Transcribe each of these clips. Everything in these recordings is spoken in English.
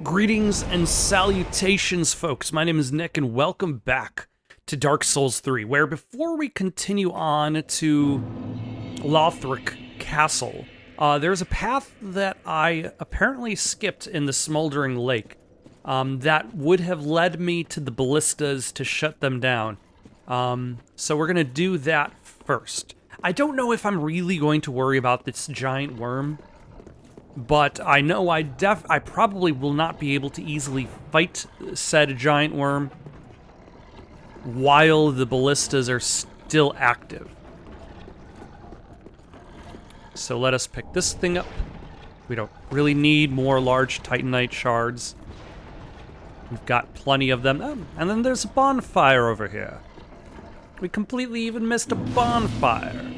Greetings and salutations, folks. My name is Nick, and welcome back to Dark Souls 3, where before we continue on to Lothric Castle, there's a path that I apparently skipped in the Smoldering Lake that would have led me to the ballistas to shut them down. So we're going to do that first. I don't know if I'm really going to worry about this giant worm, but I know I probably will not be able to easily fight said giant worm while the ballistas are still active. So let us pick this thing up. We don't really need more large titanite shards. We've got plenty of them. Oh, and then there's a bonfire over here. We completely even missed a bonfire.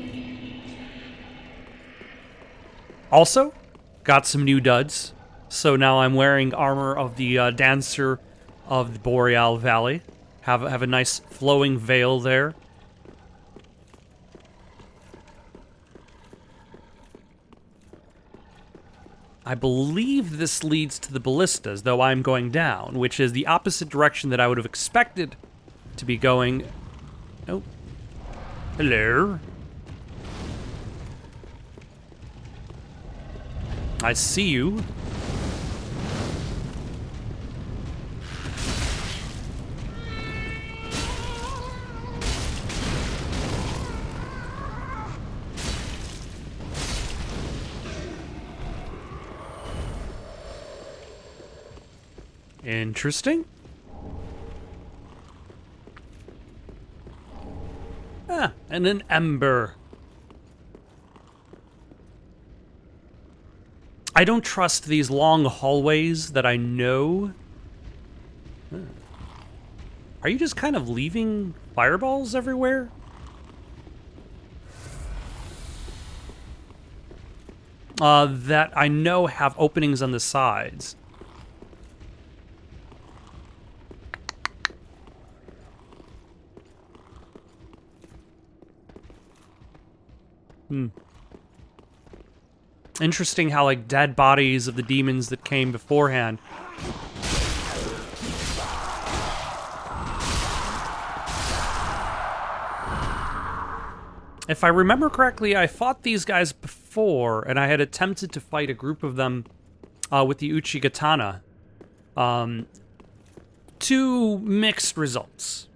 Also, got some new duds. So now I'm wearing armor of the Dancer of the Boreal Valley. Have a nice flowing veil there. I believe this leads to the ballistas, though I'm going down, which is the opposite direction that I would have expected to be going. Oh. Hello. I see you. Interesting. Ah, and an ember. I don't trust these long hallways that I know. Are you just kind of leaving fireballs everywhere? That I know have openings on the sides. Interesting how, like, dead bodies of the demons that came beforehand. If I remember correctly, I fought these guys before, and I had attempted to fight a group of them with the Uchigatana. Two mixed results.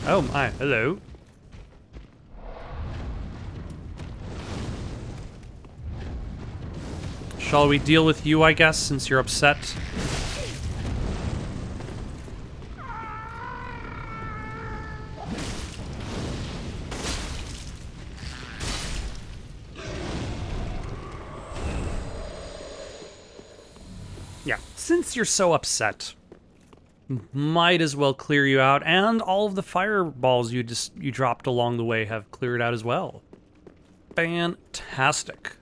Oh my, hello. Shall we deal with you, I guess, since you're upset? Yeah, since you're so upset, might as well clear you out, and all of the fireballs you dropped along the way have cleared out as well. Fantastic.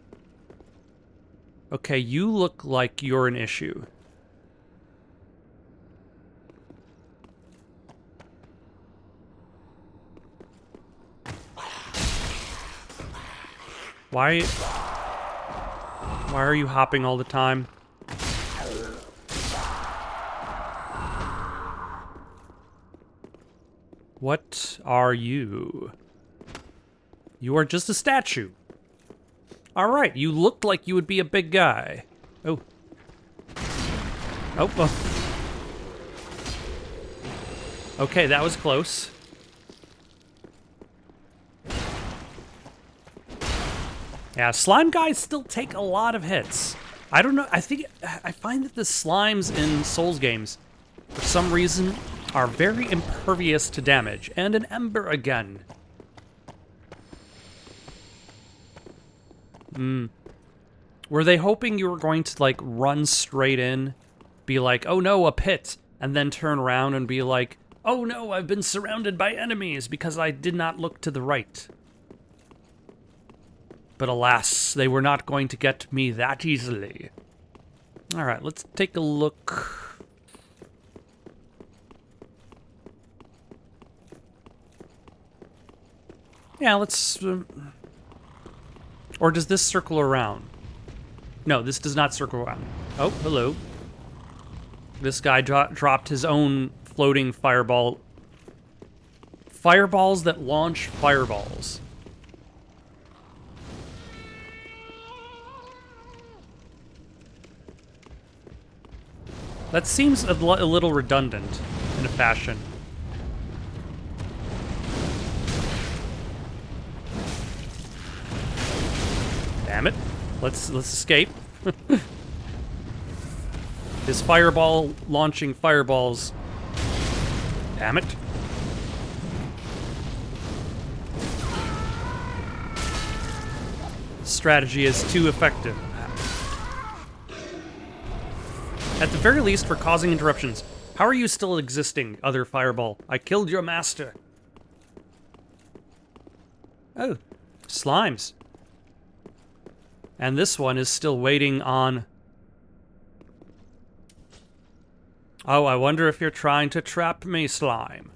Okay, you look like you're an issue. Why are you hopping all the time? What are you? You are just a statue. Alright, you looked like you would be a big guy. Oh. Oh. Okay, that was close. Yeah, slime guys still take a lot of hits. I don't know, I find that the slimes in Souls games, for some reason, are very impervious to damage. And an ember again. Were they hoping you were going to, like, run straight in, be like, oh no, a pit, and then turn around and be like, oh no, I've been surrounded by enemies because I did not look to the right? But alas, they were not going to get me that easily. Alright, let's take a look. Yeah, let's Or does this circle around? No, this does not circle around. Oh, hello. This guy dropped his own floating fireball. Fireballs that launch fireballs. That seems a little redundant in a fashion. Damn it. Let's escape. His fireball launching fireballs. Damn it. Strategy is too effective. At the very least, for causing interruptions. How are you still existing, other fireball? I killed your master. Oh, slimes. And this one is still waiting on... Oh, I wonder if you're trying to trap me, slime.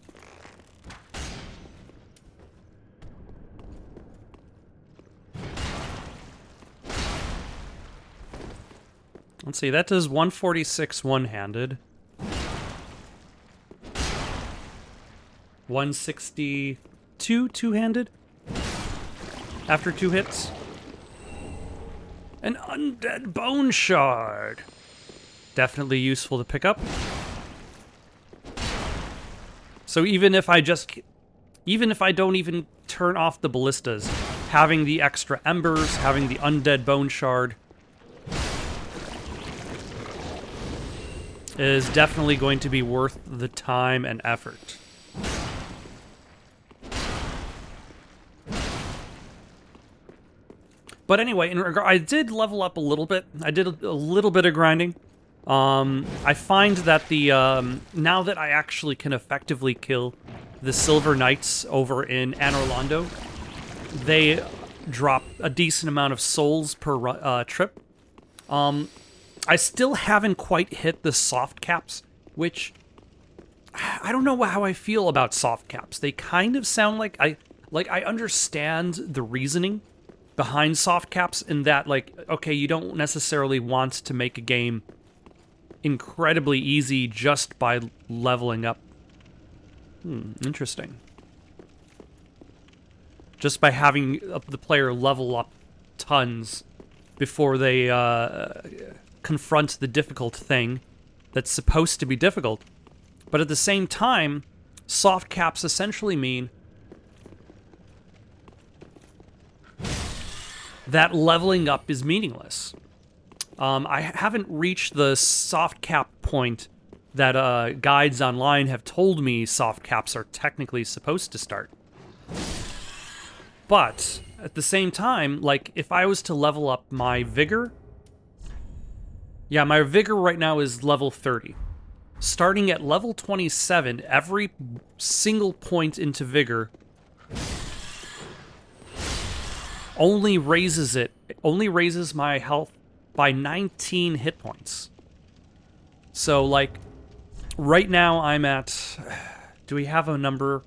Let's see, that does 146 one-handed. 162 two-handed? After 2 hits? An undead bone shard! Definitely useful to pick up. So even if I don't even turn off the ballistas, having the extra embers, having the undead bone shard is definitely going to be worth the time and effort. But anyway, I did level up a little bit. I did a little bit of grinding. I find that the now that I actually can effectively kill the Silver Knights over in Anor Londo, they drop a decent amount of souls per trip. I still haven't quite hit the soft caps, which I don't know how I feel about soft caps. They kind of sound like I understand the reasoning behind soft caps in that, like, okay, you don't necessarily want to make a game incredibly easy just by leveling up. Interesting. Just by having the player level up tons before they confront the difficult thing that's supposed to be difficult. But at the same time, soft caps essentially mean that leveling up is meaningless. I haven't reached the soft cap point that guides online have told me soft caps are technically supposed to start. But at the same time, like, if I was to level up my vigor, yeah, my vigor right now is level 30. Starting at level 27, every single point into vigor only raises my health by 19 hit points. So, like, right now I'm at... Do we have a number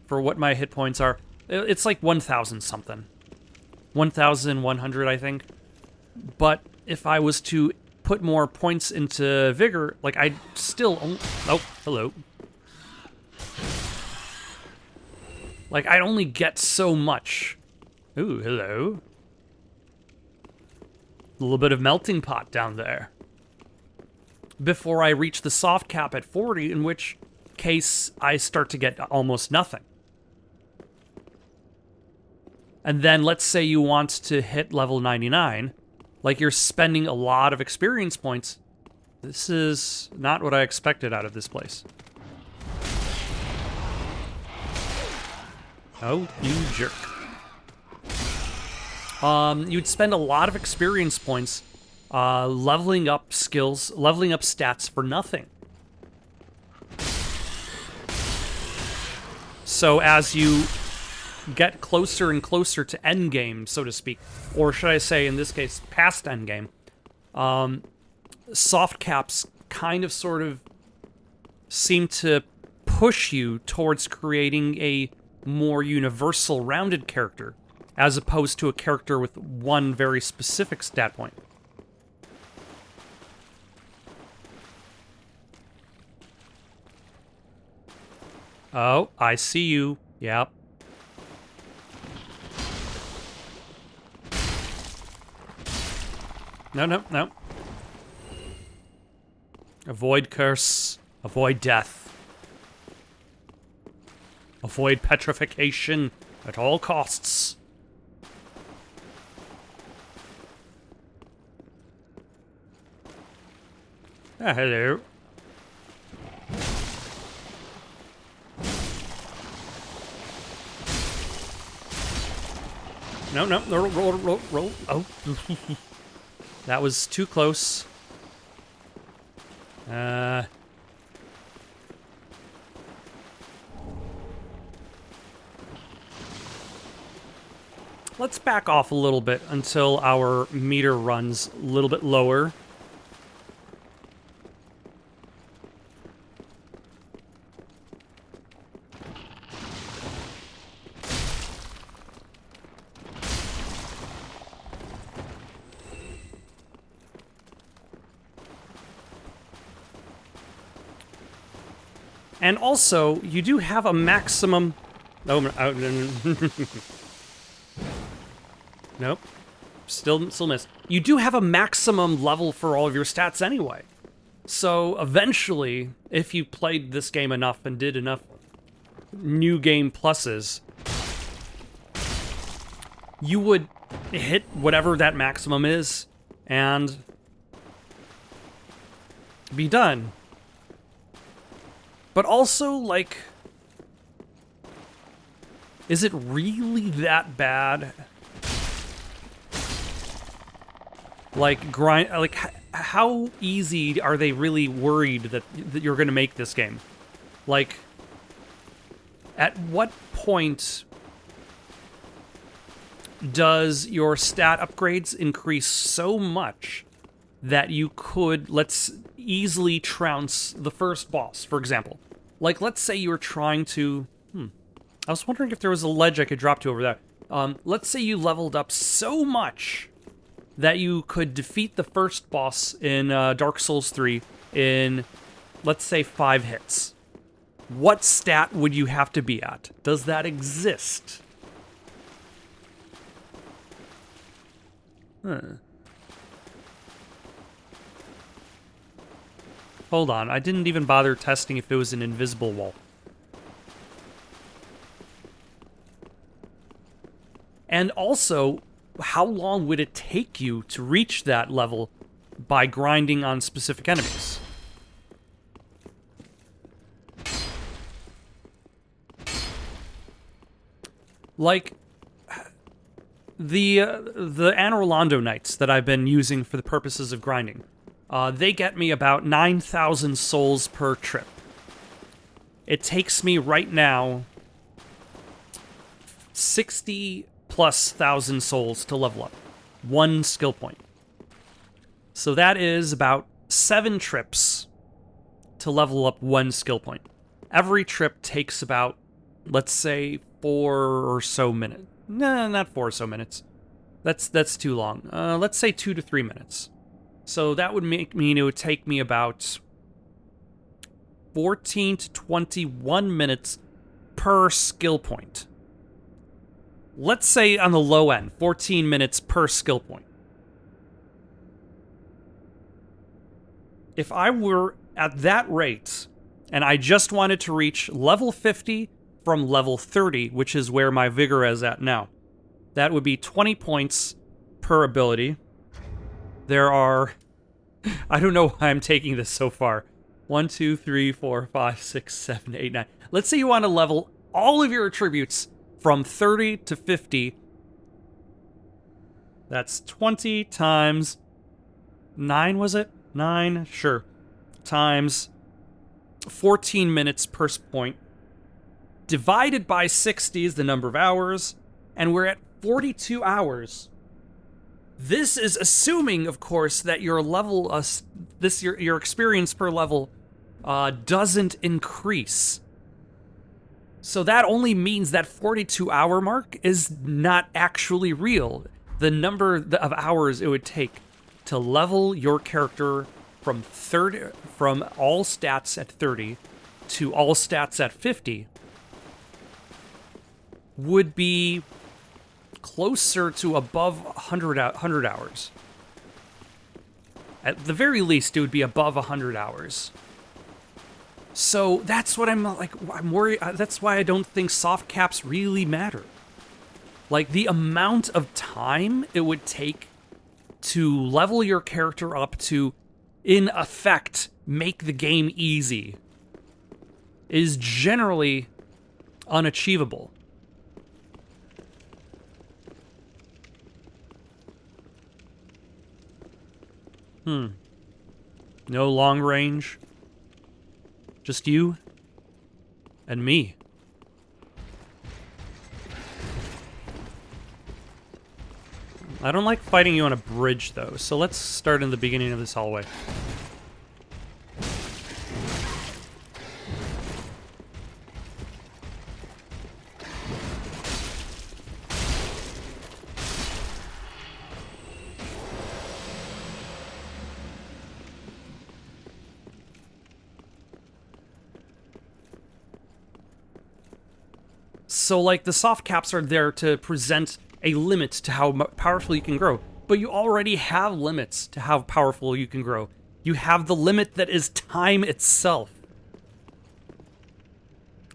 for what my hit points are? It's like 1,000 something. 1,100, I think. But if I was to put more points into vigor, like, I'd still... Oh, hello. Like, I'd only get so much. Ooh, hello. A little bit of melting pot down there. Before I reach the soft cap at 40, in which case I start to get almost nothing. And then let's say you want to hit level 99, like you're spending a lot of experience points. This is not what I expected out of this place. Oh, you jerk. You'd spend a lot of experience points leveling up skills, leveling up stats for nothing. So as you get closer and closer to endgame, so to speak, or should I say, in this case, past endgame, soft caps kind of sort of seem to push you towards creating a more universal, rounded character. as opposed to a character with one very specific stat point. Oh, I see you. Yep. No, no, no. Avoid curse. Avoid death. Avoid petrification at all costs. Ah, hello. No, no, roll. Oh. That was too close. Let's back off a little bit until our meter runs a little bit lower. And also, you do have a maximum... Oh, nope. Still missed. You do have a maximum level for all of your stats anyway. So, eventually, if you played this game enough and did enough new game pluses, you would hit whatever that maximum is and be done. But also, like, is it really that bad? Like, how easy are they really worried that you're going to make this game? Like, at what point does your stat upgrades increase so much that you could, let's easily trounce the first boss, for example? Like, let's say you were trying to... I was wondering if there was a ledge I could drop to over there. Let's say you leveled up so much that you could defeat the first boss in Dark Souls 3 in, let's say, 5 hits. What stat would you have to be at? Does that exist? Hold on, I didn't even bother testing if it was an invisible wall. And also, how long would it take you to reach that level by grinding on specific enemies? Like, the Anor Londo Knights that I've been using for the purposes of grinding, they get me about 9,000 souls per trip. It takes me right now 60+ thousand souls to level up. 1 skill point. So that is about 7 trips to level up 1 skill point. Every trip takes about, let's say, 4 or so minutes. Nah, not 4 or so minutes. That's too long. Let's say 2 to 3 minutes. So that would mean it would take me about 14 to 21 minutes per skill point. Let's say on the low end, 14 minutes per skill point. If I were at that rate, and I just wanted to reach level 50 from level 30, which is where my vigor is at now, that would be 20 points per ability. There are... I don't know why I'm taking this so far. 1, 2, 3, 4, 5, 6, 7, 8, 9. Let's say you want to level all of your attributes from 30 to 50. That's 20 times 9, was it? 9, sure. Times 14 minutes per point. Divided by 60 is the number of hours. And we're at 42 hours. This is assuming, of course, that your level, your experience per level doesn't increase. So that only means that 42-hour mark is not actually real. The number of hours it would take to level your character from all stats at 30 to all stats at 50 would be closer to above 100 hours. At the very least, it would be above 100 hours. So that's what I'm worried. That's why I don't think soft caps really matter. Like, the amount of time it would take to level your character up to, in effect, make the game easy is generally unachievable. No long range. Just you and me. I don't like fighting you on a bridge, though, so let's start in the beginning of this hallway. So, like, the soft caps are there to present a limit to how powerful you can grow. But you already have limits to how powerful you can grow. You have the limit that is time itself.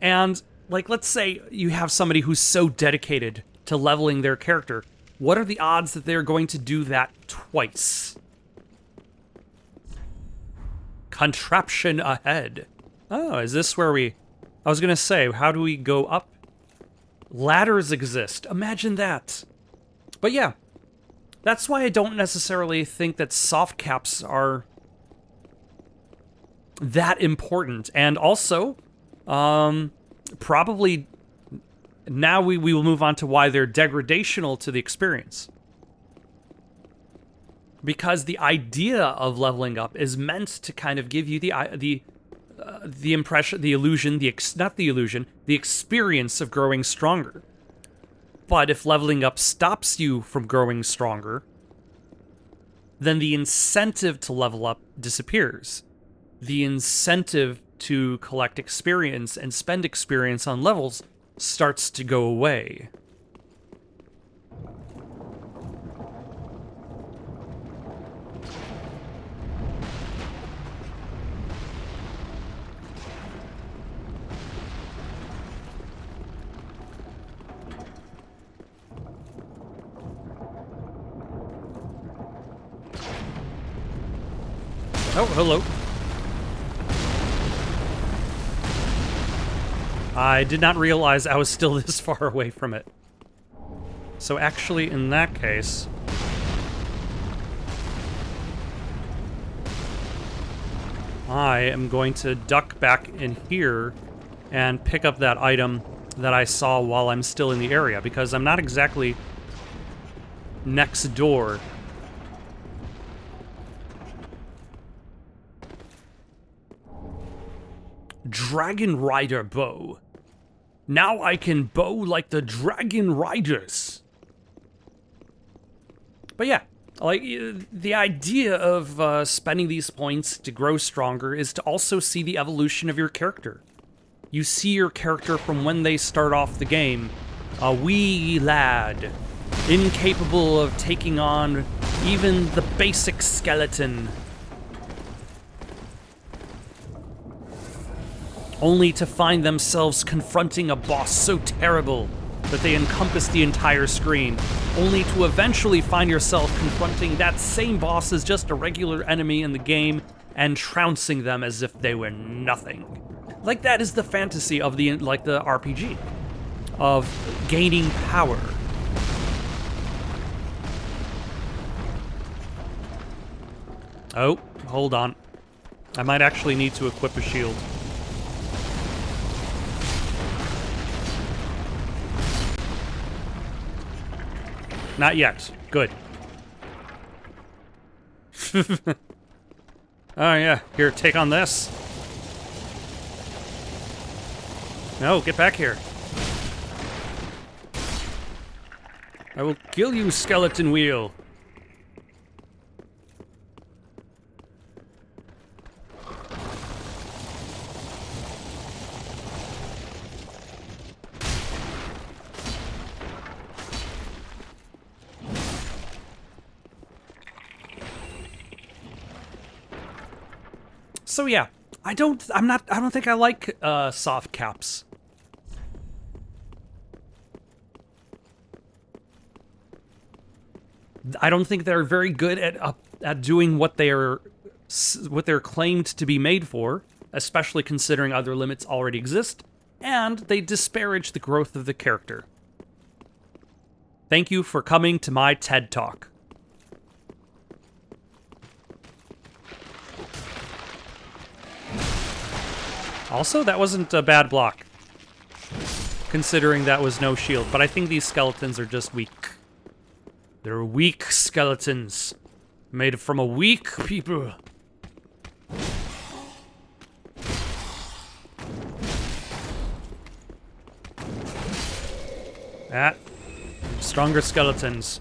And, like, let's say you have somebody who's so dedicated to leveling their character. What are the odds that they're going to do that twice? Contraption ahead. Oh, is this where I was gonna say, how do we go up? Ladders exist. Imagine that. But yeah, that's why I don't necessarily think that soft caps are that important. And also, probably now we will move on to why they're degradational to the experience. Because the idea of leveling up is meant to kind of give you the impression, the illusion, not the illusion, the experience of growing stronger. But if leveling up stops you from growing stronger, then the incentive to level up disappears. The incentive to collect experience and spend experience on levels starts to go away. Oh, hello. I did not realize I was still this far away from it. So actually, in that case... I am going to duck back in here and pick up that item that I saw while I'm still in the area, because I'm not exactly next door. Dragon Rider bow. Now I can bow like the Dragon Riders. But yeah, like, the idea of spending these points to grow stronger is to also see the evolution of your character. You see your character from when they start off the game, a wee lad, incapable of taking on even the basic skeleton, only to find themselves confronting a boss so terrible that they encompass the entire screen, only to eventually find yourself confronting that same boss as just a regular enemy in the game and trouncing them as if they were nothing. Like, that is the fantasy of the RPG, of gaining power. Oh, hold on. I might actually need to equip a shield. Not yet. Good. Oh yeah, here, take on this. No, get back here. I will kill you, skeleton wheel. So yeah, I don't think I like soft caps. I don't think they're very good at doing what they're claimed to be made for, especially considering other limits already exist, and they disparage the growth of the character. Thank you for coming to my TED Talk. Also, that wasn't a bad block, considering that was no shield, but I think these skeletons are just weak. They're weak skeletons, made from a weak people. Stronger skeletons.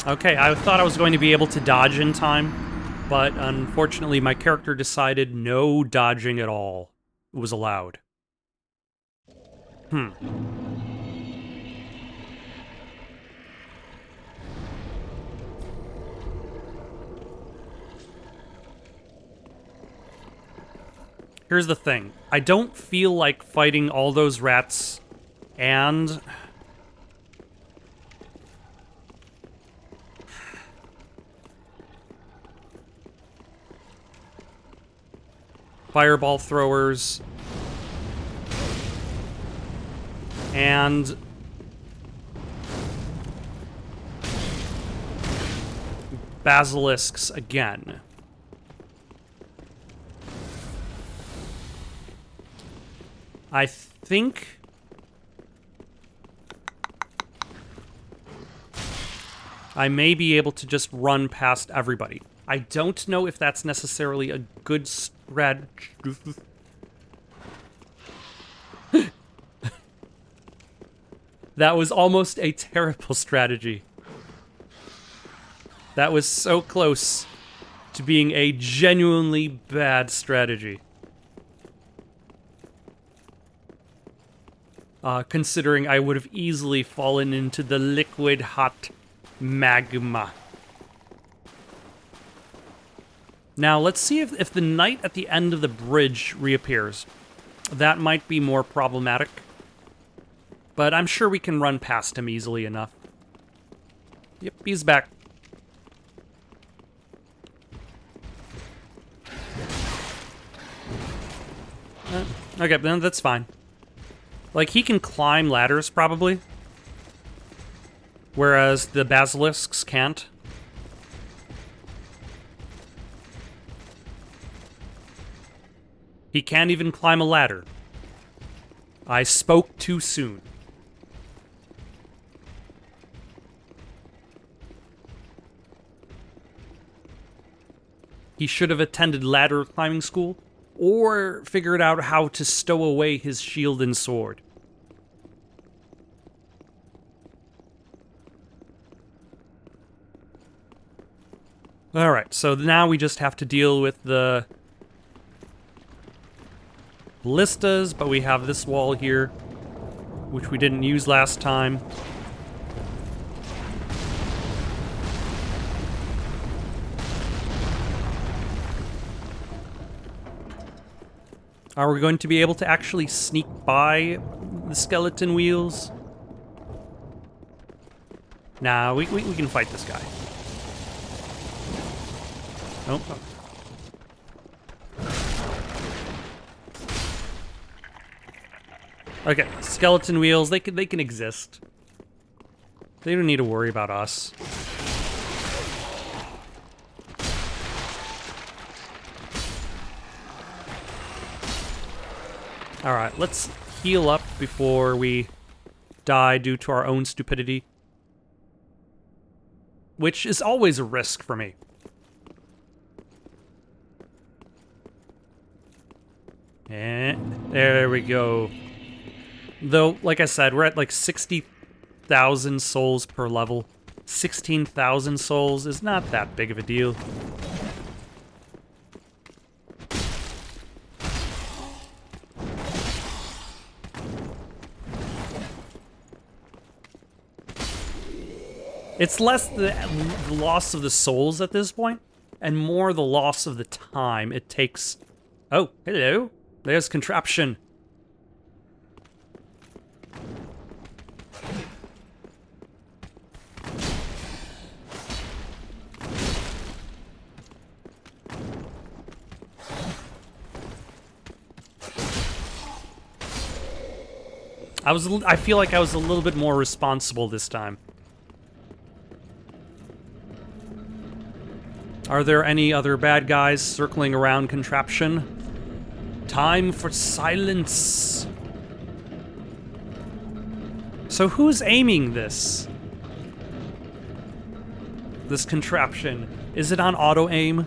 Okay, I thought I was going to be able to dodge in time, but unfortunately my character decided no dodging at all was allowed. Here's the thing. I don't feel like fighting all those rats and... fireball throwers, and basilisks again. I think I may be able to just run past everybody. I don't know if that's necessarily a good strategy. That was almost a terrible strategy. That was so close to being a genuinely bad strategy. Considering I would have easily fallen into the liquid hot magma. Now, let's see if the knight at the end of the bridge reappears. That might be more problematic. But I'm sure we can run past him easily enough. Yep, he's back. Okay, then that's fine. Like, he can climb ladders, probably. Whereas the basilisks can't. He can't even climb a ladder. I spoke too soon. He should have attended ladder climbing school, or figured out how to stow away his shield and sword. Alright, so now we just have to deal with the ballistas, but we have this wall here, which we didn't use last time. Are we going to be able to actually sneak by the skeleton wheels? Nah, we can fight this guy. Nope. Okay, skeleton wheels, they can exist. They don't need to worry about us. Alright, let's heal up before we die due to our own stupidity. which is always a risk for me. And there we go. Though, like I said, we're at like 60,000 souls per level. 16,000 souls is not that big of a deal. It's less the loss of the souls at this point, and more the loss of the time it takes. Oh, hello. There's contraption. I feel like I was a little bit more responsible this time. Are there any other bad guys circling around contraption? Time for silence. So who's aiming this? This contraption. Is it on auto aim?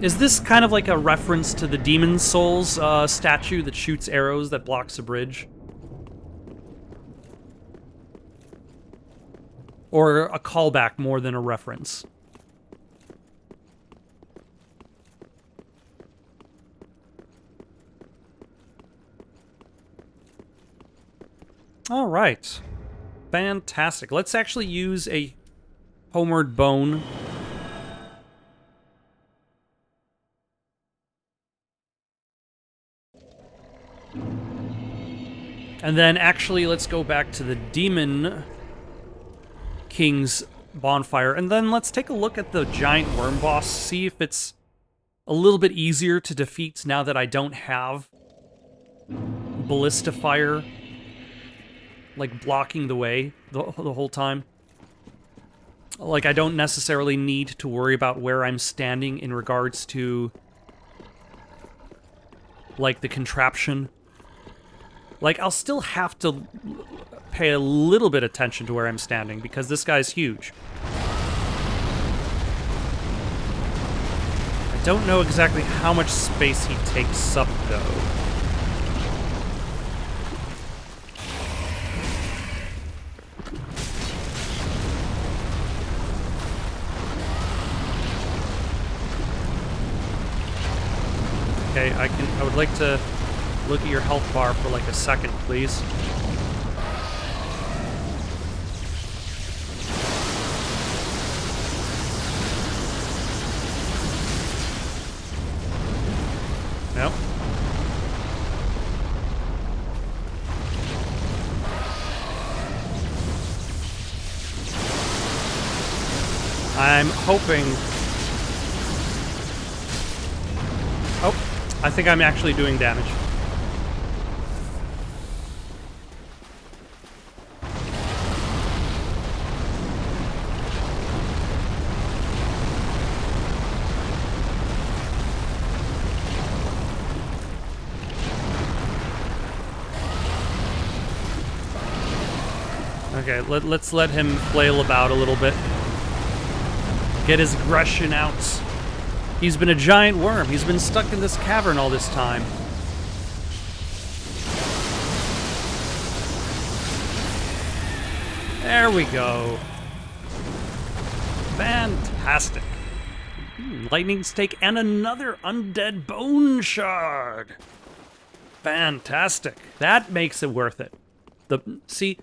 Is this kind of like a reference to the Demon Souls statue that shoots arrows that blocks a bridge? Or a callback more than a reference? All right. Fantastic. Let's actually use a homeward bone. And then actually, let's go back to the Demon King's bonfire, and then let's take a look at the giant worm boss, see if it's a little bit easier to defeat now that I don't have ballista fire, like, blocking the way the whole time. Like, I don't necessarily need to worry about where I'm standing in regards to, like, the contraption. Like, I'll still have to pay a little bit attention to where I'm standing, because this guy's huge. I don't know exactly how much space he takes up, though. Okay, I would like to look at your health bar for like a second, please. Nope. I'm hoping... Oh, I think I'm actually doing damage. Okay, let's let him flail about a little bit. Get his aggression out. He's been a giant worm. He's been stuck in this cavern all this time. There we go. Fantastic. Lightning stake and another undead bone shard. Fantastic. That makes it worth it. See,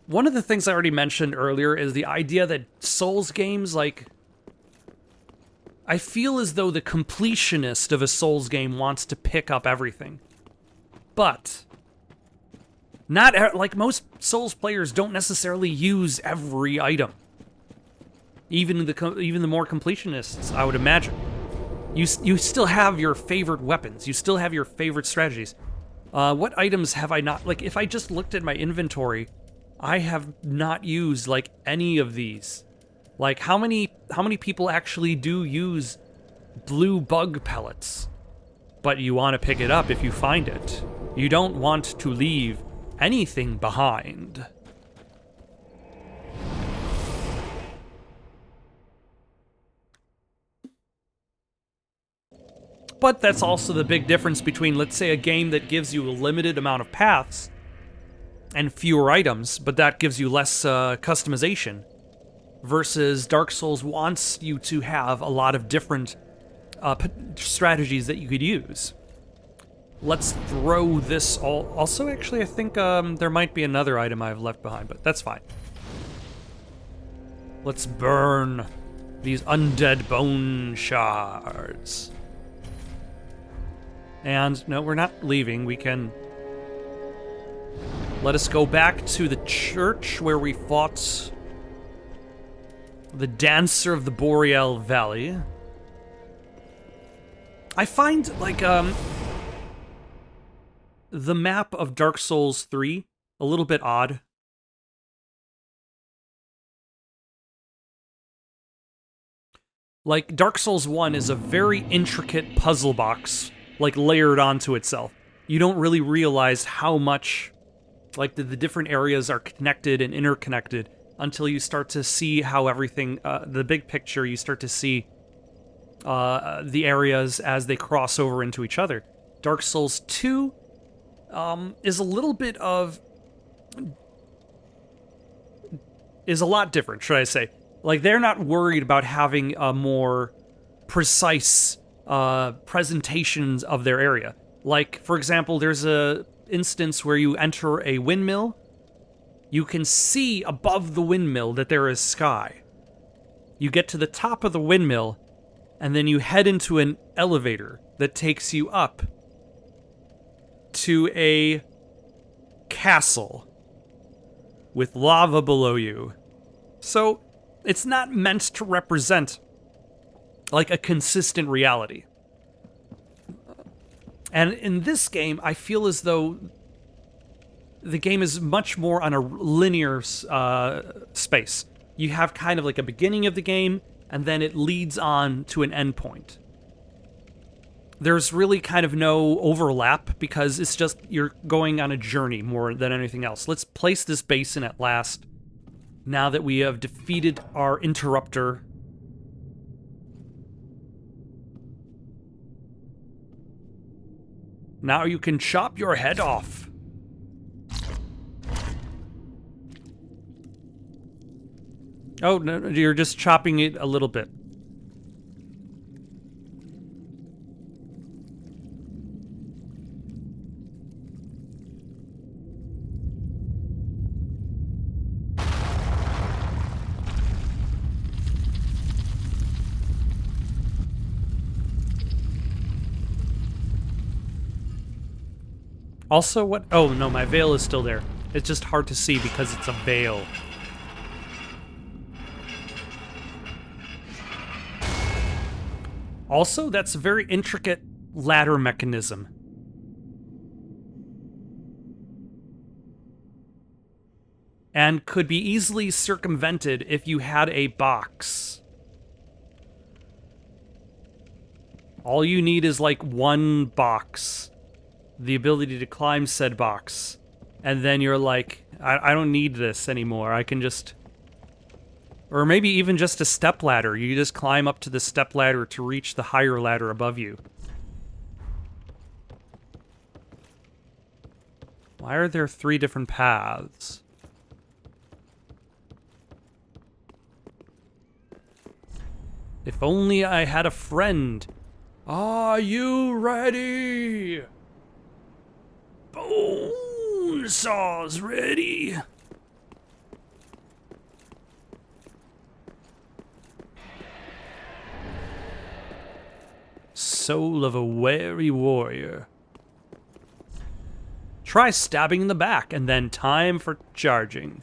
one of the things I already mentioned earlier is the idea that Souls games, like, I feel as though the completionist of a Souls game wants to pick up everything. But not like most Souls players don't necessarily use every item. Even the more completionists, I would imagine. You still have your favorite weapons. You still have your favorite strategies. What items have I not... Like, if I just looked at my inventory, I have not used, like, any of these. Like, how many people actually do use blue bug pellets. But you want to pick it up if you find it. You don't want to leave anything behind. But that's also the big difference between, let's say, a game that gives you a limited amount of paths and fewer items, but that gives you less customization, versus Dark Souls wants you to have a lot of different strategies that you could use. Let's throw this all... Also, actually, I think there might be another item I've left behind, but that's fine. Let's burn these undead bone shards. And, no, we're not leaving. We can... Let us go back to the church where we fought the Dancer of the Boreal Valley. I find, like, the map of Dark Souls 3 a little bit odd. Like, Dark Souls 1 is a very intricate puzzle box, like, layered onto itself. You don't really realize how much, like, the different areas are connected and interconnected until you start to see how everything, the big picture, you start to see the areas as they cross over into each other. Dark Souls 2 is a little bit of... is a lot different, should I say. Like, they're not worried about having a more precise presentations of their area. Like, for example, there's a instance where you enter a windmill. You can see above the windmill that there is sky. You get to the top of the windmill, and then you head into an elevator that takes you up to a castle with lava below you. So, it's not meant to represent, like, a consistent reality. And in this game, I feel as though the game is much more on a linear space. You have kind of like a beginning of the game, and then it leads on to an endpoint. There's really kind of no overlap, because it's just you're going on a journey more than anything else. Let's place this basin at last, now that we have defeated our interrupter. Now you can chop your head off. Oh, no, you're just chopping it a little bit. Also, what? Oh, no, my veil is still there. It's just hard to see because it's a veil. Also, that's a very intricate ladder mechanism. And could be easily circumvented if you had a box. All you need is like one box. The ability to climb said box. And then you're like, I don't need this anymore. I can just... Or maybe even just a step ladder. You just climb up to the step ladder to reach the higher ladder above you. Why are there 3 different paths? If only I had a friend. Are you ready? Bone saw's ready. Soul of a wary warrior. Try stabbing in the back, and then time for charging.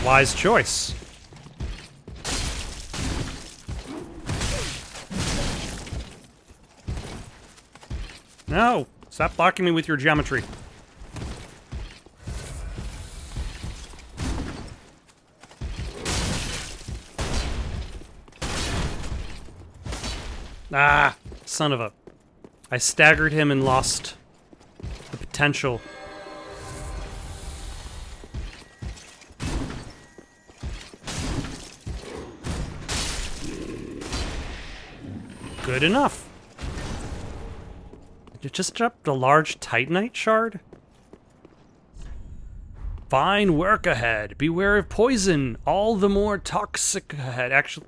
Wise choice. No! Stop blocking me with your geometry. Ah, son of a... I staggered him and lost the potential. Good enough. Did you just drop the large titanite shard? Fine work ahead. Beware of poison. All the more toxic ahead. Actually,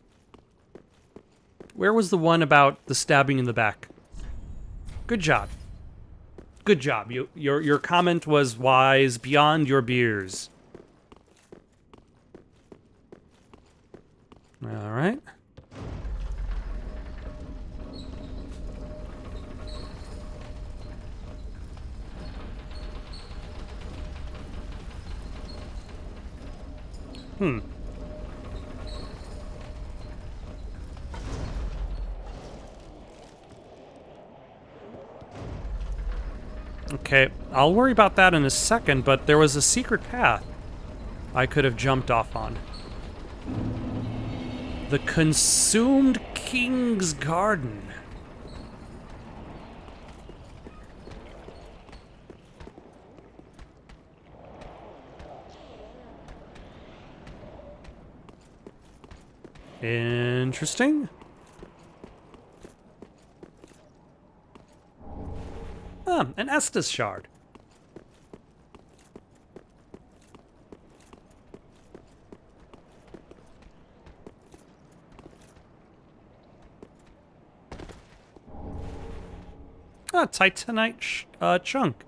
where was the one about the stabbing in the back? Good job. Good job. Your comment was wise beyond your beers. All right. Okay, I'll worry about that in a second, but there was a secret path I could have jumped off on. The Consumed King's Garden. Interesting. Ah, an Estus shard. Ah, Titanite chunk.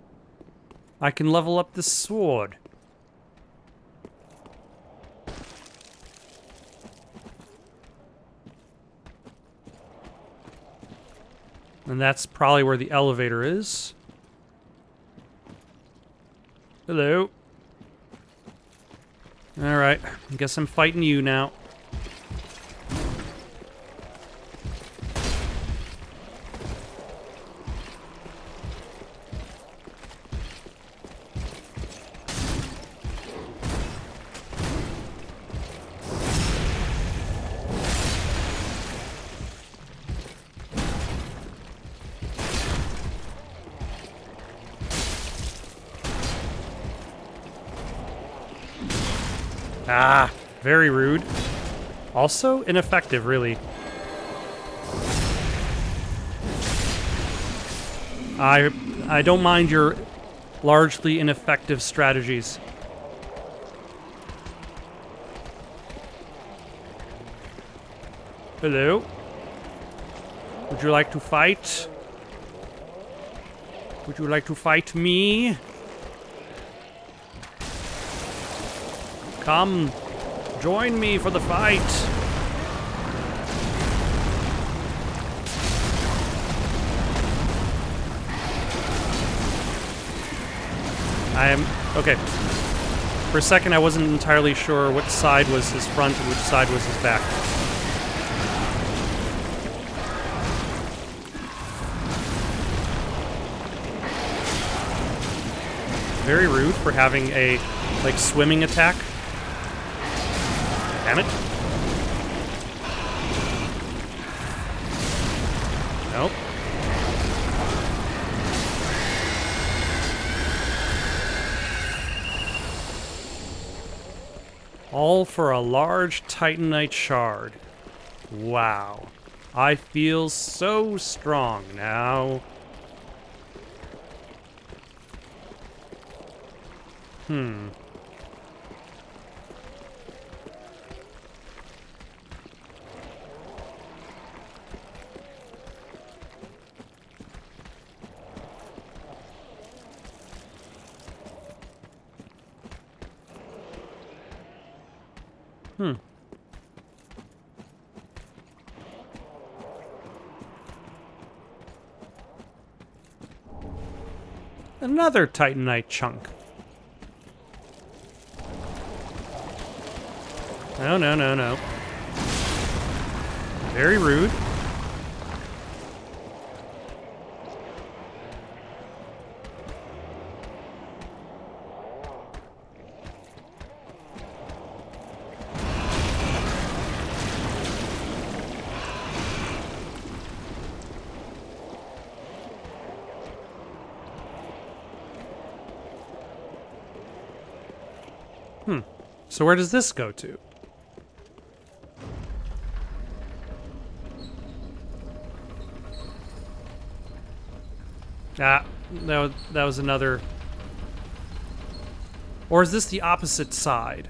I can level up this sword. And that's probably where the elevator is. Hello. Alright, I guess I'm fighting you now. Ah, very rude. Also ineffective, really. I don't mind your largely ineffective strategies. Hello? Would you like to fight? Would you like to fight me? Come, join me for the fight. Okay. For a second, I wasn't entirely sure which side was his front and which side was his back. Very rude for having a, like, swimming attack. Damn it. Nope. All for a large titanite shard. Wow. I feel so strong now. Another titanite chunk. No, no, no, no. Very rude. So where does this go to? Ah, that was another... Or is this the opposite side?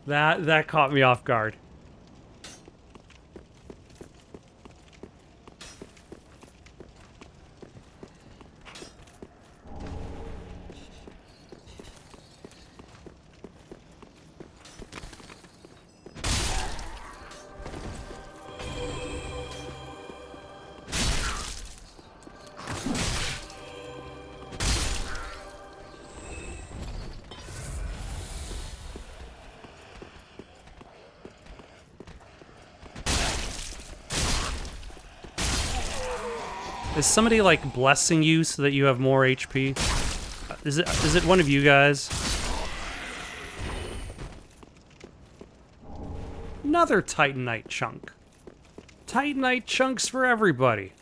That caught me off guard. Is somebody, like, blessing you so that you have more HP? Is it one of you guys? Another Titanite chunk. Titanite chunks for everybody.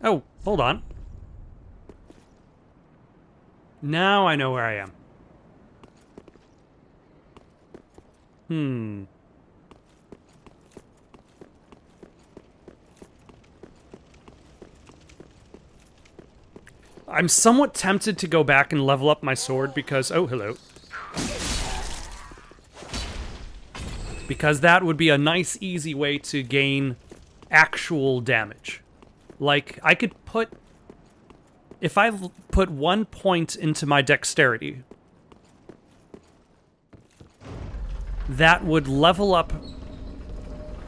Oh, hold on. Now I know where I am. I'm somewhat tempted to go back and level up my sword because... Oh, hello. Because that would be a nice, easy way to gain actual damage. Like, I could put... If I put 1 point into my dexterity, that would level up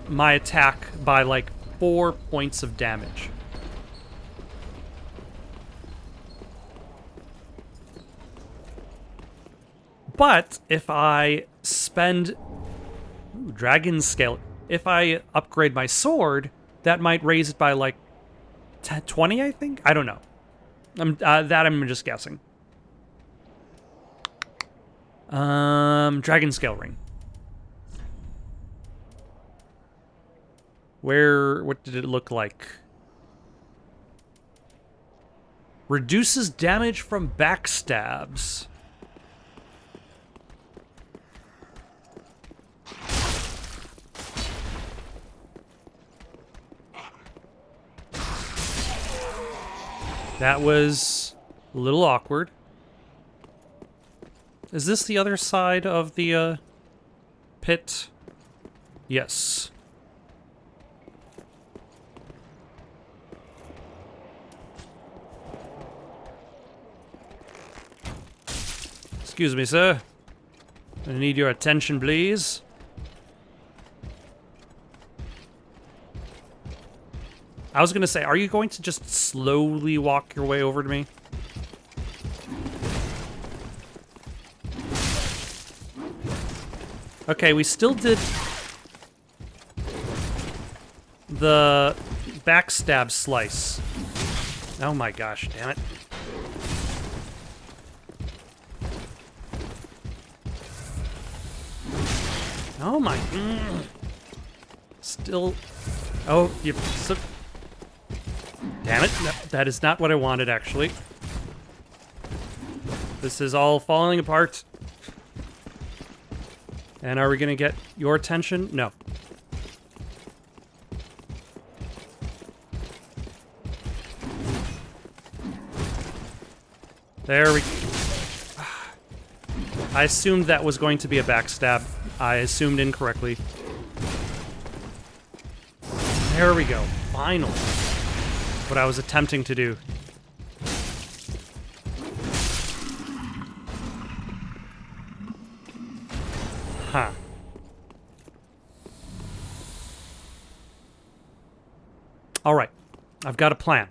my attack by, like, 4 points of damage. But if I spend... Ooh, dragon scale. If I upgrade my sword, that might raise it by, like, 20, I think? I don't know. I'm just guessing. Dragon scale ring. What did it look like? Reduces damage from backstabs. That was a little awkward. Is this the other side of the pit? Yes. Excuse me, sir. I need your attention, please. I was gonna say, are you going to just slowly walk your way over to me? Okay, we still did the backstab slice. Oh my gosh, damn it. Oh my... Still... Oh, you... Damn it, no, that is not what I wanted, actually. This is all falling apart. And are we gonna get your attention? No. There we... I assumed that was going to be a backstab. I assumed incorrectly. There we go. Finally. What I was attempting to do. Huh. All right. I've got a plan.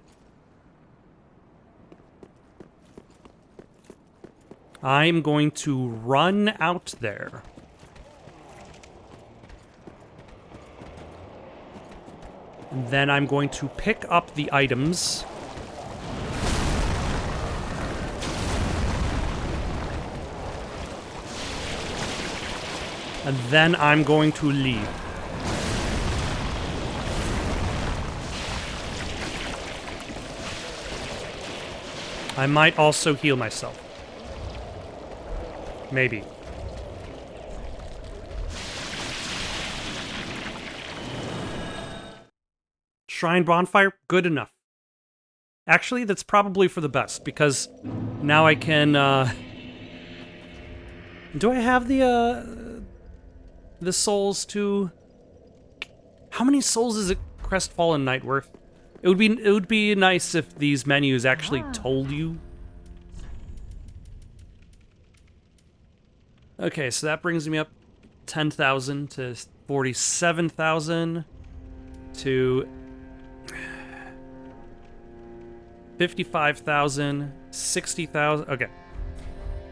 I'm going to run out there. And then I'm going to pick up the items. And then I'm going to leave. I might also heal myself. Maybe. Shrine bonfire, good enough. Actually, that's probably for the best, because now I can, do I have the souls to... How many souls is a Crestfallen Knight worth? It would be nice if these menus actually told you. Okay, so that brings me up 10,000 to 47,000 to 55,000, 60,000. Okay.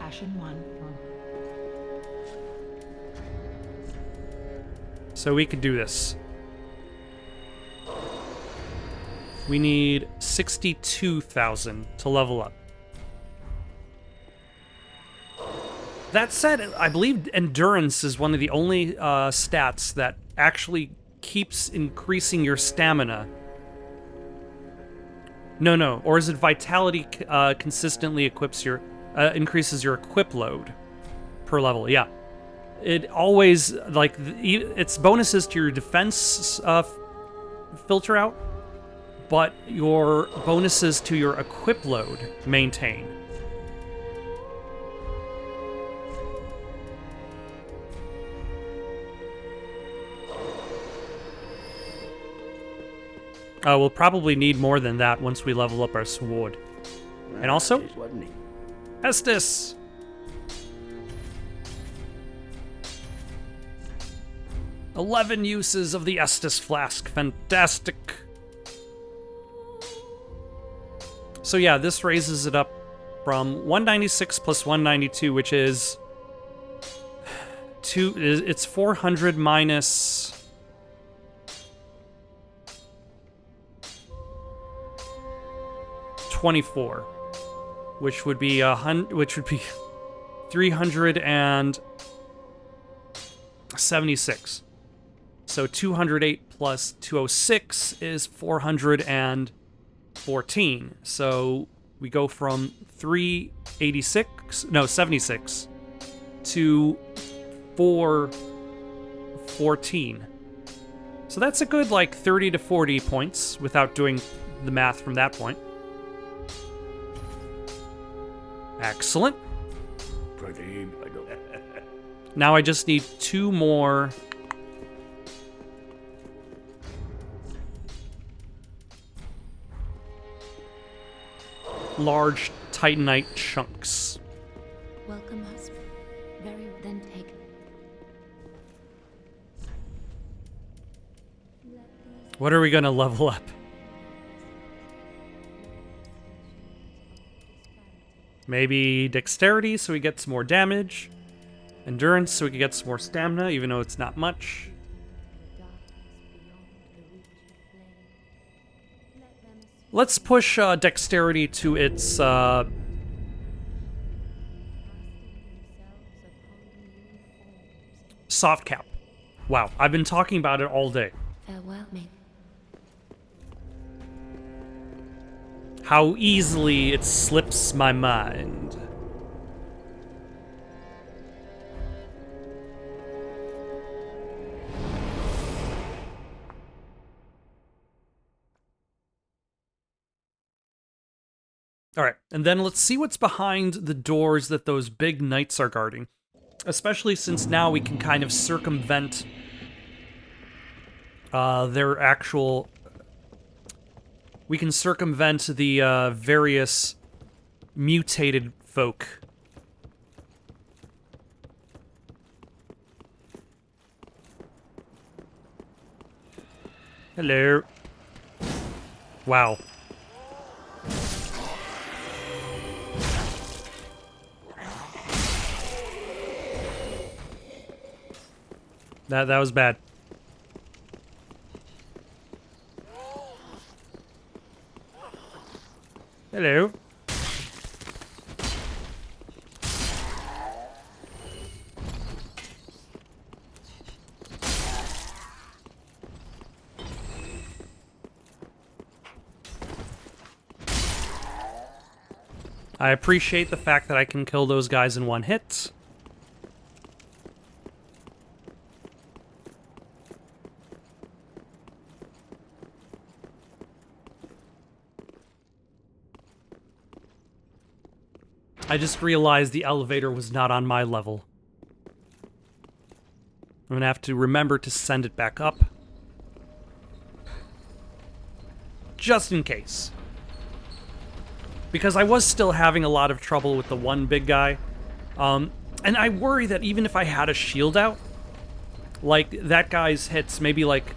Ashen one. So we could do this. We need 62,000 to level up. That said, I believe endurance is one of the only stats that actually keeps increasing your stamina. No. Or is it vitality consistently equips your increases your equip load per level? Yeah. It always, like, it's bonuses to your defense filter out, but your bonuses to your equip load maintain. We'll probably need more than that once we level up our sword. And also, Estus! 11 uses of the Estus flask. Fantastic. So yeah, this raises it up from 196 plus 192, which is... It's 400 minus... 24, which would be 376. So 208 plus 206 is 414. So we go from 76 to 414. So that's a good, like, 30 to 40 points without doing the math from that point. Excellent. Now I just need 2 more large titanite chunks. Welcome, husband. Very then taken. What are we gonna level up? Maybe dexterity, so we get some more damage. Endurance, so we can get some more stamina, even though it's not much. Let's push dexterity to its soft cap. Wow, I've been talking about it all day. Farewell, mate. How easily it slips my mind. All right, and then let's see what's behind the doors that those big knights are guarding. Especially since now we can kind of circumvent their actual... We can circumvent the various mutated folk. Hello. Wow. That was bad. Hello. I appreciate the fact that I can kill those guys in one hit. I just realized the elevator was not on my level. I'm gonna have to remember to send it back up. Just in case. Because I was still having a lot of trouble with the one big guy. And I worry that even if I had a shield out, like, that guy's hits, maybe like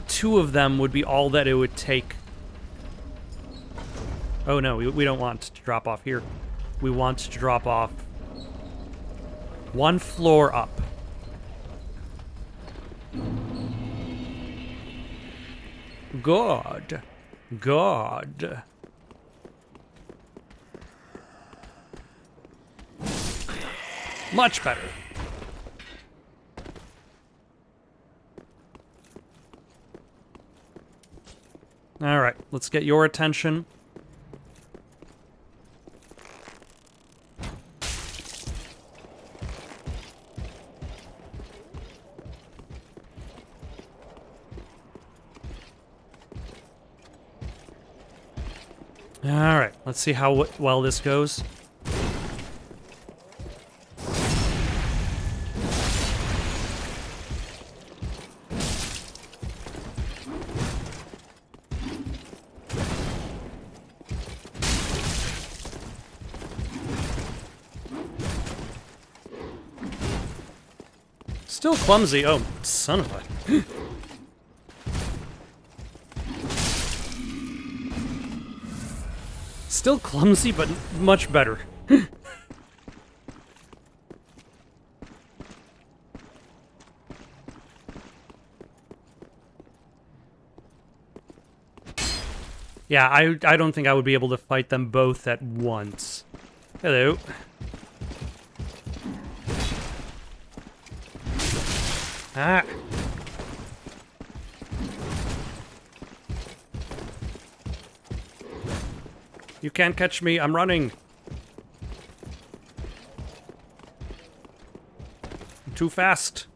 2 of them would be all that it would take. Oh no, we don't want to drop off here. We want to drop off 1 floor up. Good. Good. Much better. All right, let's get your attention. All right, let's see how well this goes. Still clumsy. Oh, son of a... Still clumsy, but much better. Yeah, I don't think I would be able to fight them both at once. Hello. Ah. You can't catch me, I'm running. I'm too fast.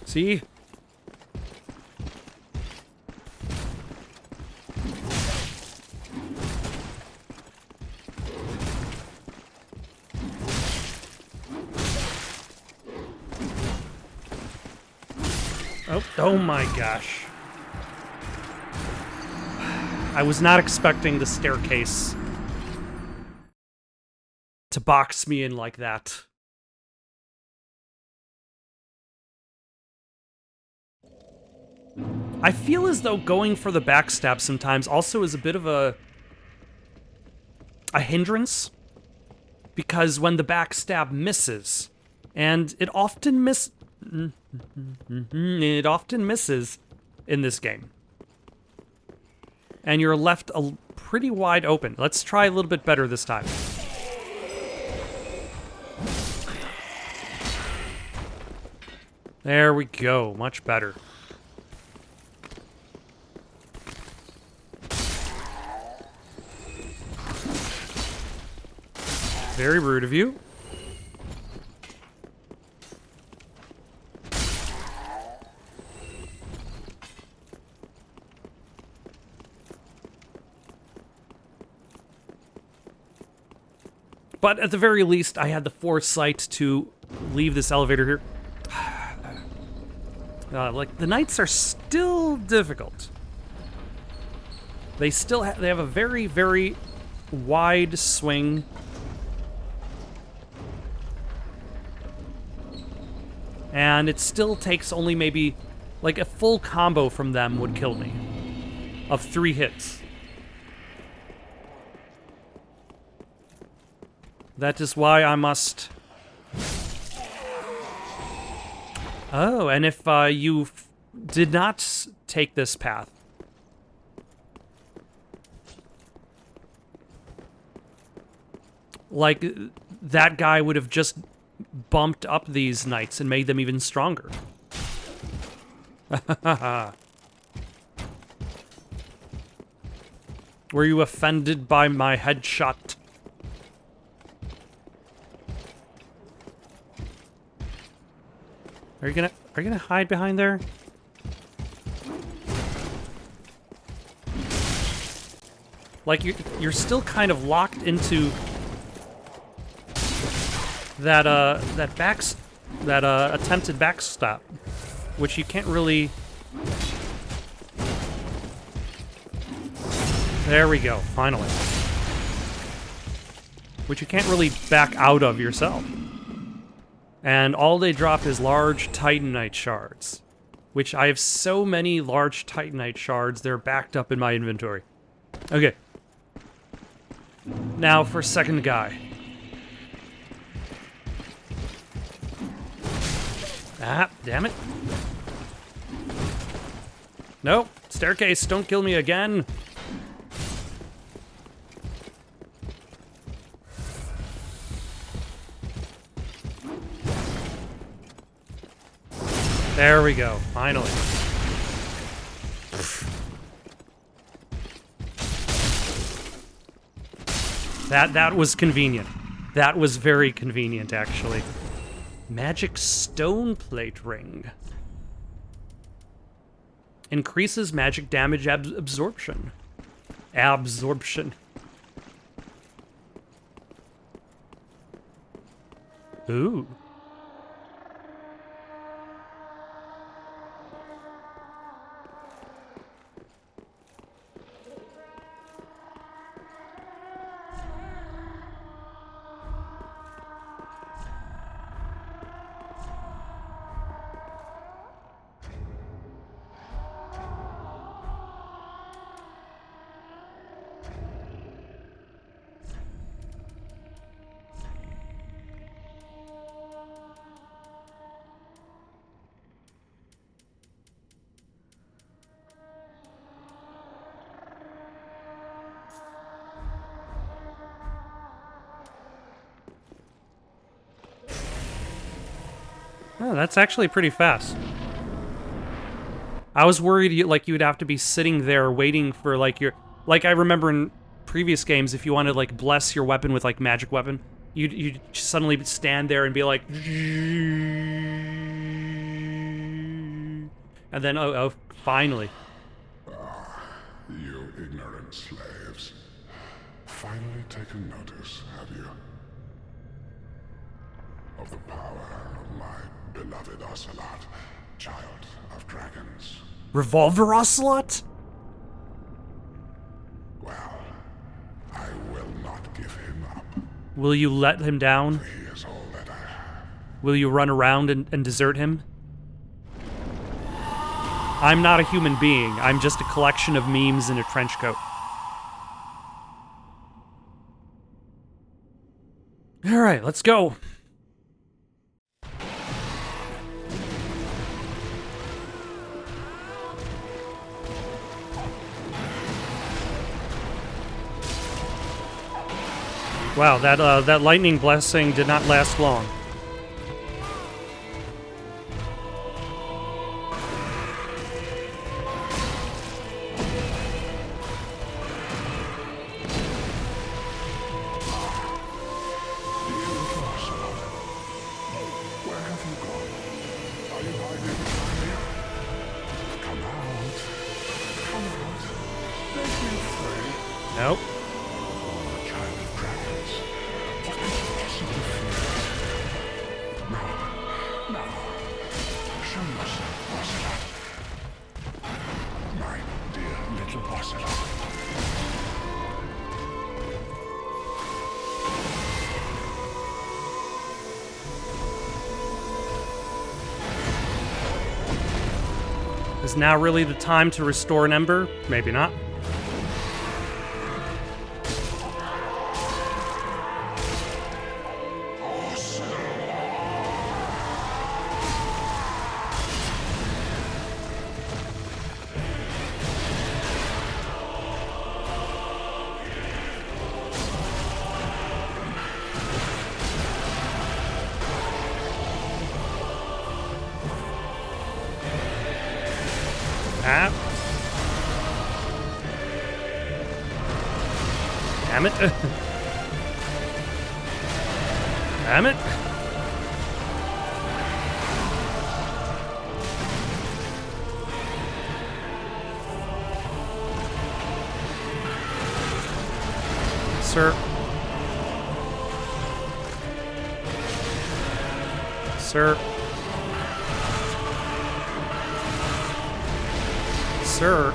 See? Oh my gosh. I was not expecting the staircase to box me in like that. I feel as though going for the backstab sometimes also is a bit of a hindrance, because when the backstab misses, and it often misses in this game, and you're left pretty wide open. Let's try a little bit better this time. There we go, much better. Very rude of you. But at the very least, I had the foresight to leave this elevator here. Like, the nights are still difficult. They still they have a very, very wide swing. And it still takes only maybe, like, a full combo from them would kill me. Of 3 hits. That is why I must Oh, and if you did not take this path, like, that guy would have just bumped up these knights and made them even stronger. Were you offended by my headshot? Are you gonna hide behind there? Like, you're still kind of locked into that attempted backstop, which you can't really. There we go, finally. Which you can't really back out of yourself. And all they drop is large Titanite shards, which I have so many large Titanite shards, they're backed up in my inventory. Okay. Now for second guy. Ah, damn it. Nope, staircase, don't kill me again. There we go, finally. That was convenient. That was very convenient, actually. Magic stone plate ring. Increases magic damage absorption. Absorption. Ooh. Oh, that's actually pretty fast. I was worried you would have to be sitting there waiting for your I remember in previous games if you wanted bless your weapon with magic weapon, you'd suddenly stand there and be like, and then oh finally. You ignorant slaves. Finally taken notice, have you? Of the power of my beloved Ocelot, child of dragons. Revolver Ocelot? Well, I will not give him up. Will you let him down? He is all that I have. Will you run around and desert him? I'm not a human being. I'm just a collection of memes in a trench coat. Alright, let's go. Wow, that lightning blessing did not last long. Where have you gone? Are you hiding behind me? Come out. Come out. Don't be afraid. Nope. Child of dragons. What could you possibly fear? No. Show yourself, Ocelot. My dear little Ocelot. Is now really the time to restore an ember? Maybe not. Ah. Damn it. Damn it. Sir. Sir. Sir.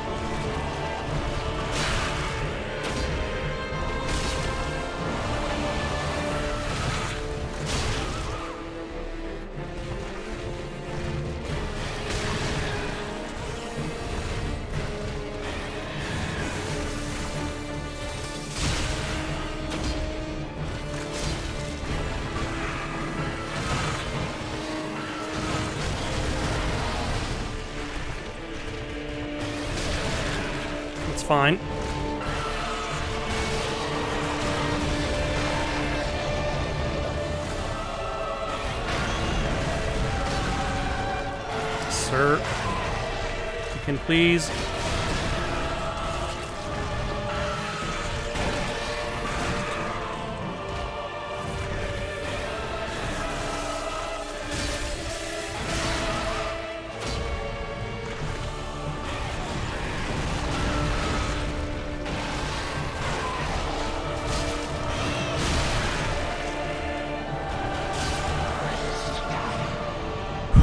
It's fine. Sir, you can please.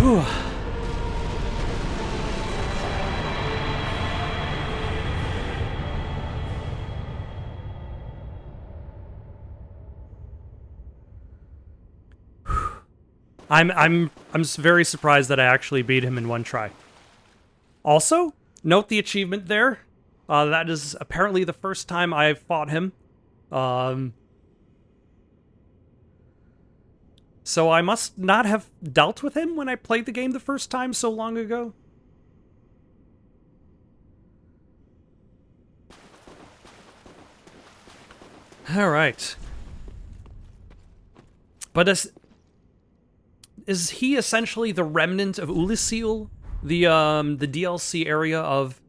Whew. I'm very surprised that I actually beat him in one try. Also, note the achievement there. That is apparently the first time I've fought him. So I must not have dealt with him when I played the game the first time so long ago. All right. But is he essentially the remnant of Ulyssil, the DLC area of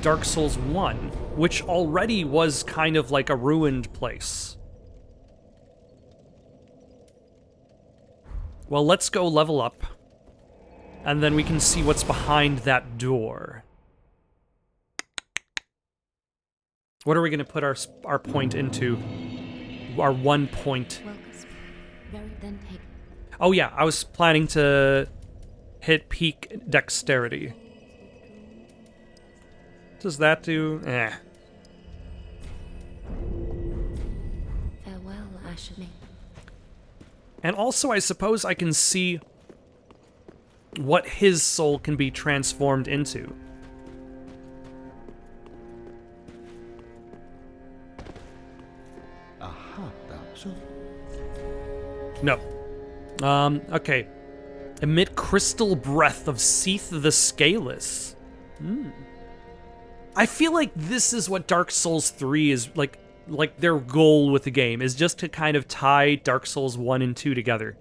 Dark Souls 1, which already was kind of like a ruined place? Well, let's go level up, and then we can see what's behind that door. What are we going to put our point into? Our 1 point. Oh yeah, I was planning to hit peak dexterity. Does that do? Eh. Farewell, Ashen. And also, I suppose I can see what his soul can be transformed into. Aha, that's all. No. Okay. Emit crystal breath of Seath the Scaleless. I feel like this is what Dark Souls 3 is like their goal with the game, is just to kind of tie Dark Souls 1 and 2 together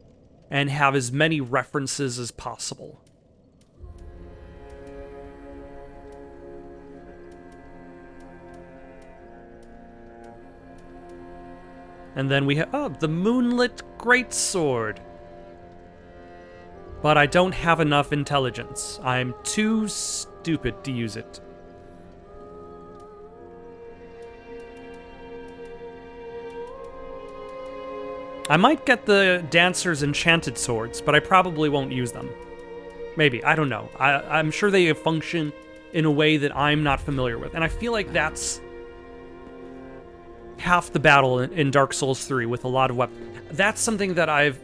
and have as many references as possible. And then we have, the Moonlit Greatsword. But I don't have enough intelligence. I'm too stupid to use it. I might get the Dancer's Enchanted Swords, but I probably won't use them. Maybe, I don't know. I'm sure they function in a way that I'm not familiar with. And I feel like that's half the battle in Dark Souls 3 with a lot of weapons. That's something that I've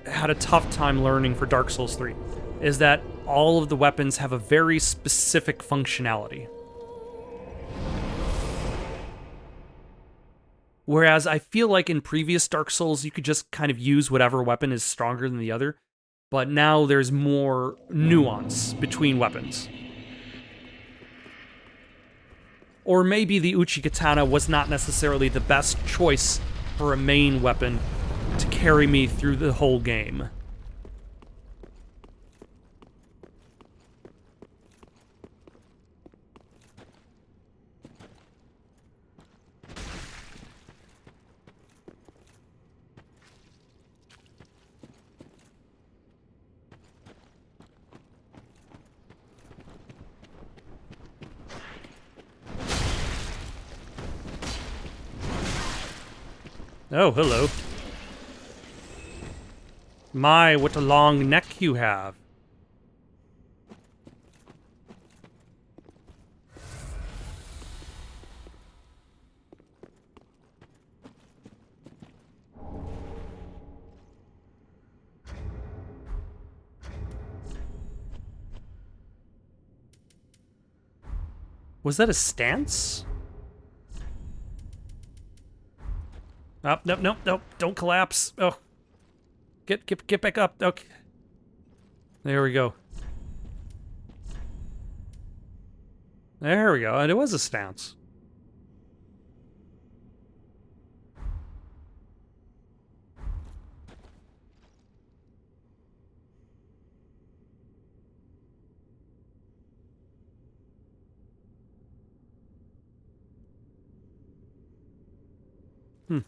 had a tough time learning for Dark Souls 3, is that all of the weapons have a very specific functionality. Whereas I feel like in previous Dark Souls, you could just kind of use whatever weapon is stronger than the other, but now there's more nuance between weapons. Or maybe the Uchi Katana was not necessarily the best choice for a main weapon to carry me through the whole game. Oh, hello. My, what a long neck you have. Was that a stance? Oh, nope, nope, nope. Don't collapse. Oh. Get back up. Okay. There we go. There we go. And it was a stance. Hmm.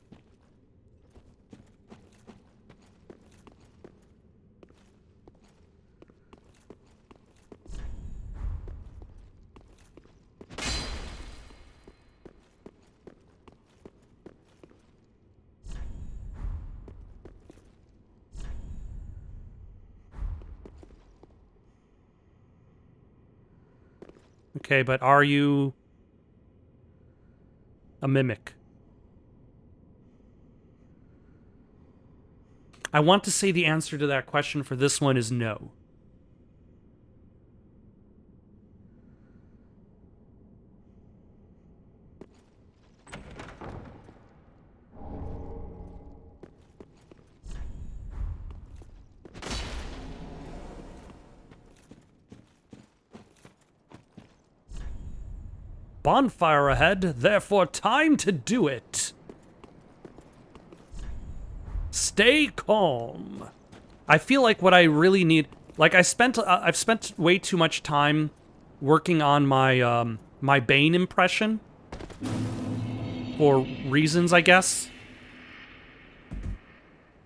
Okay, but are you a mimic? I want to say the answer to that question for this one is no. Bonfire ahead, therefore time to do it. Stay calm. I feel like what I really need, like I've spent way too much time working on my my Bane impression for reasons, I guess.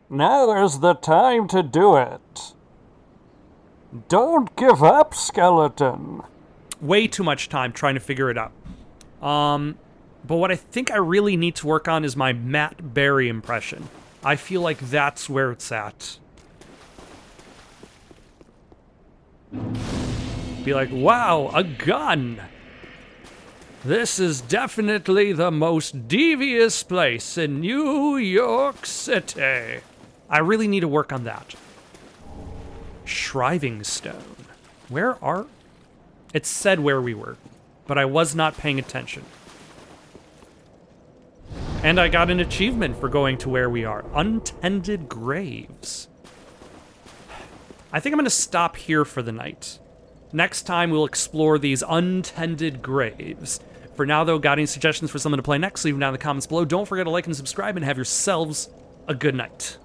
Now is the time to do it. Don't give up, skeleton. Way too much time trying to figure it out. But what I think I really need to work on is my Matt Berry impression. I feel like that's where it's at. Be like, wow, a gun! This is definitely the most devious place in New York City. I really need to work on that. Shriving Stone. Where are... It said where we were, but I was not paying attention. And I got an achievement for going to where we are. Untended Graves. I think I'm going to stop here for the night. Next time, we'll explore these untended graves. For now, though, got any suggestions for someone to play next? Leave them down in the comments below. Don't forget to like and subscribe, and have yourselves a good night.